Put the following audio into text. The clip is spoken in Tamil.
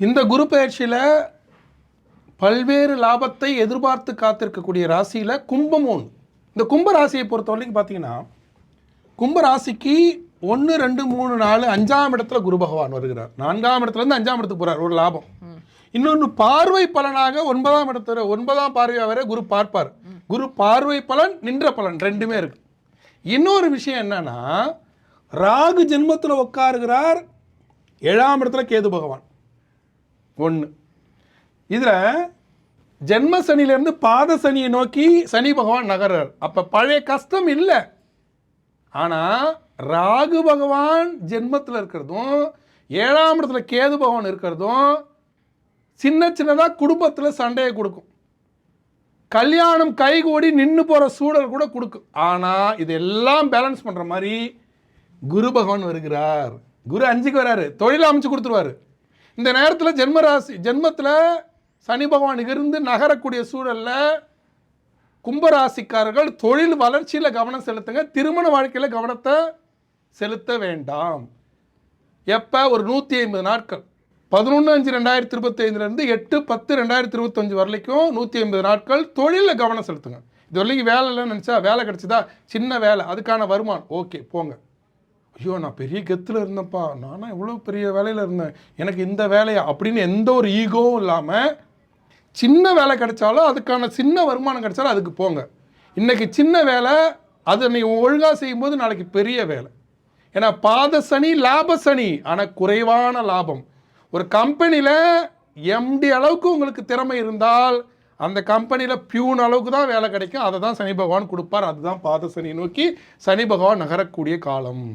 இந்த குரு பயிற்சியில் பல்வேறு லாபத்தை எதிர்பார்த்து காத்திருக்கக்கூடிய ராசியில் கும்பம் ஒன்று. இந்த கும்ப ராசியை பொறுத்த வரைக்கும் பார்த்தீங்கன்னா, கும்ப ராசிக்கு 1, 2, 3, 4, 5ஆம் இடத்துல குரு பகவான் வருகிறார். 4ஆம் இடத்துலேருந்து 5ஆம் இடத்துக்கு போகிறார், ஒரு லாபம். இன்னொன்று பார்வை பலனாக 9ஆம் இடத்துல 9ஆம் பார்வையாக வரை குரு பார்ப்பார். குரு பார்வை பலன், நின்ற பலன் ரெண்டுமே இருக்கு. இன்னொரு விஷயம் என்னன்னா, ராகு ஜென்மத்தில் உட்காருகிறார், 7ஆம் இடத்துல கேது பகவான். ஒன்று. இதில் ஜென்ம சனியிலேருந்து பாத சனியை நோக்கி சனி பகவான் நகர்றார். அப்போ பழைய கஷ்டம் இல்லை. ஆனால் ராகு பகவான் ஜென்மத்தில் இருக்கிறதும் 7ஆம் இடத்துல கேது பகவான் இருக்கிறதும் சின்ன சின்னதாக குடும்பத்தில் சண்டையை கொடுக்கும். கல்யாணம் கைகூடி நின்று போகிற சூழல் கூட கொடுக்கும். ஆனால் இதெல்லாம் பேலன்ஸ் பண்ணுற மாதிரி குரு பகவான் வருகிறார். குரு 5க்கு வராரு, தொழிலை அமைச்சு கொடுத்துருவார். இந்த நேரத்தில் ஜென்மத்தில் சனி பகவான் இருந்து நகரக்கூடிய சூழலில் கும்பராசிக்காரர்கள் தொழில் வளர்ச்சியில் கவனம் செலுத்துங்க, திருமண வாழ்க்கையில் கவனத்தை செலுத்த வேண்டாம். எப்போ? ஒரு 150 நாட்கள், 11/5/2025 8/10/2025 வரைக்கும் 150 நாட்கள் தொழிலில் கவனம் செலுத்துங்க. இது வரைக்கும் வேலை இல்லைன்னு நினச்சா, வேலை கிடச்சிதா, சின்ன வேலை, அதுக்கான வருமானம், ஓகே போங்க. ஐயோ நான் பெரிய கெத்தில் இருந்தேன்ப்பா, நானும் எவ்வளோ பெரிய வேலையில் இருந்தேன், எனக்கு இந்த வேலையா அப்படின்னு எந்த ஒரு ஈகோவும் இல்லாமல் சின்ன வேலை கிடைச்சாலும் அதுக்கான சின்ன வருமானம் கிடைச்சாலும் அதுக்கு போங்க. இன்றைக்கி சின்ன வேலை, அதை நீ ஒழுங்காக செய்யும்போது நாளைக்கு பெரிய வேலை. ஏன்னா பாத சனி லாப சனி, ஆனால் குறைவான லாபம். ஒரு கம்பெனியில் எம்டி அளவுக்கு உங்களுக்கு திறமை இருந்தால் அந்த கம்பெனியில் பியூன் அளவுக்கு தான் வேலை கிடைக்கும். அதை தான் சனி பகவான் கொடுப்பார். அதுதான் பாத சனி நோக்கி சனி பகவான் நகரக்கூடிய காலம்.